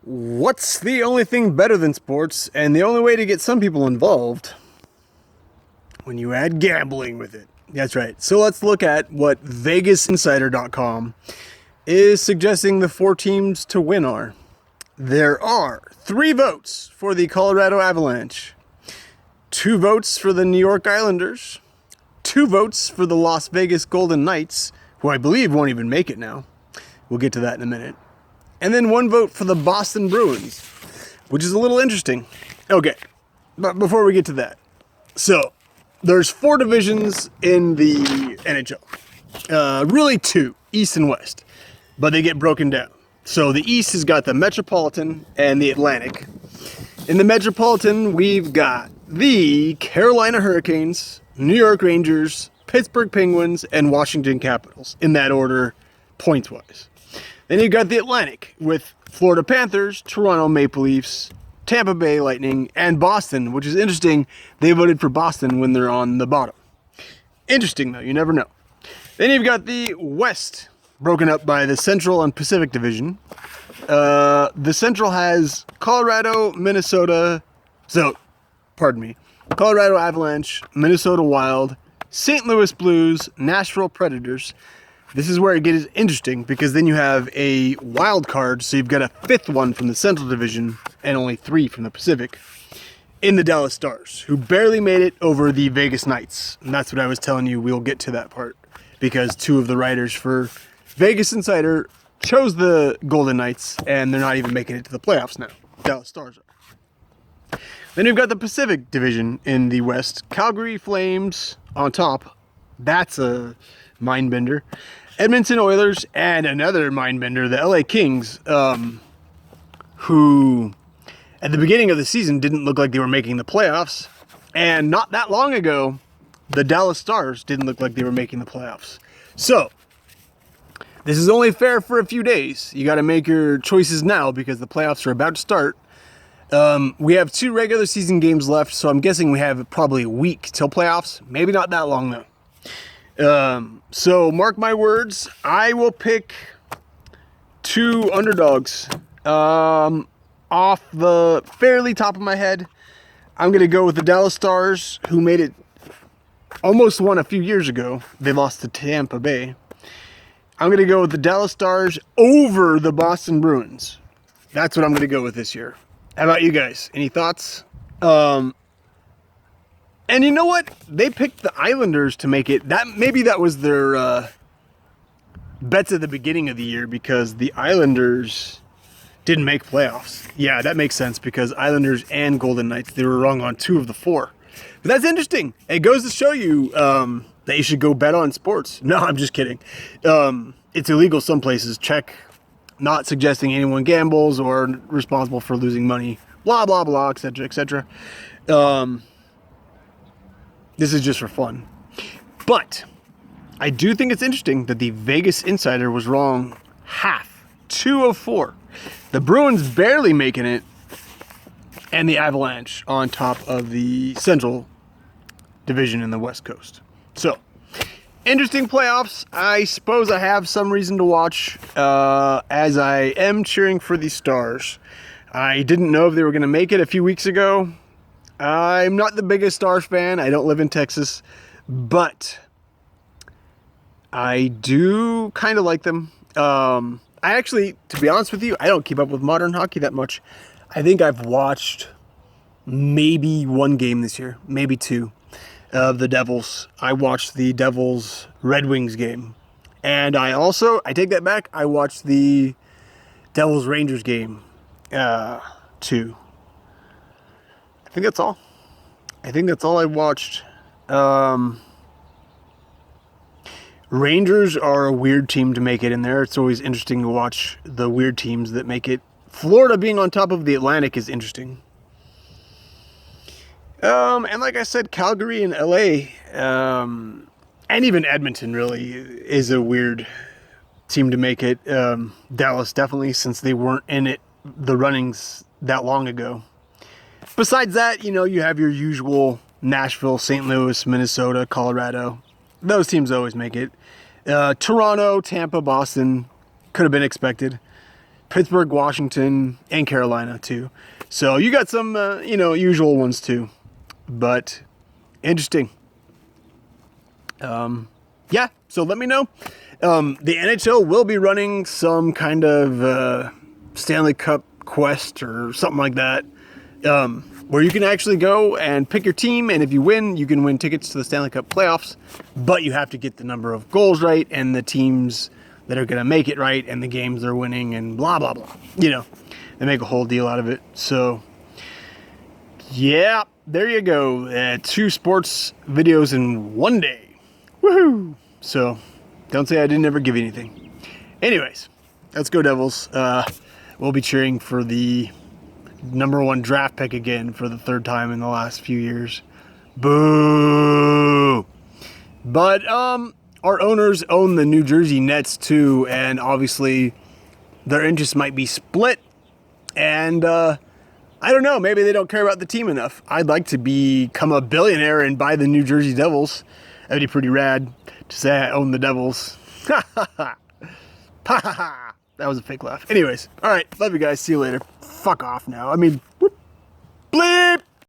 What's the only thing better than sports, and the only way to get some people involved? When you add gambling with it. That's right. So let's look at what VegasInsider.com is suggesting the 4 teams to win are. There are 3 votes for the Colorado Avalanche, 2 votes for the New York Islanders, 2 votes for the Las Vegas Golden Knights, who I believe won't even make it now. We'll get to that in a minute. And then 1 vote for the Boston Bruins, which is a little interesting. Okay, but before we get to that, so there's 4 divisions in the NHL. Really 2, East and West, but they get broken down. So the East has got the Metropolitan and the Atlantic. In the Metropolitan, we've got the Carolina Hurricanes, New York Rangers, Pittsburgh Penguins, and Washington Capitals, in that order, points-wise. Then you've got the Atlantic with Florida Panthers, Toronto Maple Leafs, Tampa Bay Lightning, and Boston, which is interesting. They voted for Boston when they're on the bottom. Interesting, though. You never know. Then you've got the West, broken up by the Central and Pacific Division. The Central has Colorado, Colorado Avalanche, Minnesota Wild, St. Louis Blues, Nashville Predators. This is where it gets interesting because then you have a wild card, so you've got a 5th one from the Central Division and only 3 from the Pacific in the Dallas Stars, who barely made it over the Vegas Knights. And that's what I was telling you, we'll get to that part because 2 of the writers for Vegas Insider chose the Golden Knights and they're not even making it to the playoffs now. Dallas Stars are. Then you've got the Pacific Division in the West. Calgary Flames on top. That's a mind bender. Edmonton Oilers, and another mind bender, the LA Kings, who at the beginning of the season didn't look like they were making the playoffs. And not that long ago, the Dallas Stars didn't look like they were making the playoffs. So, this is only fair for a few days. You got to make your choices now because the playoffs are about to start. We have 2 regular season games left, so I'm guessing we have probably a week till playoffs. Maybe not that long, though. So mark my words, I will pick 2 underdogs. Off the fairly top of my head, I'm going to go with the Dallas Stars, who made it, almost won a few years ago. They lost to Tampa Bay. I'm going to go with the Dallas Stars over the Boston Bruins. That's what I'm going to go with this year. How about you guys? Any thoughts? And you know what? They picked the Islanders to make it. Maybe that was their bets at the beginning of the year because the Islanders didn't make playoffs. Yeah, that makes sense because Islanders and Golden Knights, they were wrong on 2 of the 4. But that's interesting. It goes to show you that you should go bet on sports. No, I'm just kidding. It's illegal some places. Check. Not suggesting anyone gambles or responsible for losing money. Blah, blah, blah, etc., etc. This is just for fun. But I do think it's interesting that the Vegas Insider was wrong half. 2 of 4. The Bruins barely making it, and the Avalanche on top of the Central Division in the West Coast. So, interesting playoffs. I suppose I have some reason to watch as I am cheering for the Stars. I didn't know if they were going to make it a few weeks ago. I'm not the biggest Stars fan. I don't live in Texas, but I do kind of like them. I actually, to be honest with you, I don't keep up with modern hockey that much. I think I've watched maybe 1 game this year, maybe 2 of the Devils. I watched the Devils Red Wings game. And I take that back, I watched the Devils Rangers game too. I think that's all. I watched. Rangers are a weird team to make it in there. It's always interesting to watch the weird teams that make it. Florida being on top of the Atlantic is interesting. And like I said, Calgary and LA, and even Edmonton really is a weird team to make it. Dallas definitely, since they weren't in it, the runnings that long ago. Besides that, you have your usual Nashville, St. Louis, Minnesota, Colorado. Those teams always make it. Toronto, Tampa, Boston could have been expected. Pittsburgh, Washington, and Carolina too. So you got some, usual ones too. But interesting. Yeah, so let me know. The NHL will be running some kind of Stanley Cup quest or something like that, where you can actually go and pick your team, and if you win, you can win tickets to the Stanley Cup playoffs, but you have to get the number of goals right and the teams that are going to make it right and the games they're winning and blah, blah, blah. They make a whole deal out of it. So, yeah, there you go. 2 sports videos in one day. Woohoo! So, don't say I didn't ever give you anything. Anyways, let's go Devils. We'll be cheering for the #1 draft pick again for the 3rd time in the last few years. Boo! But our owners own the New Jersey Nets too, and obviously their interests might be split. And I don't know, maybe they don't care about the team enough. I'd like to become a billionaire and buy the New Jersey Devils. That'd be pretty rad to say I own the Devils. Ha ha ha. Ha ha ha. That was a fake laugh. Anyways, all right. Love you guys. See you later. Fuck off now.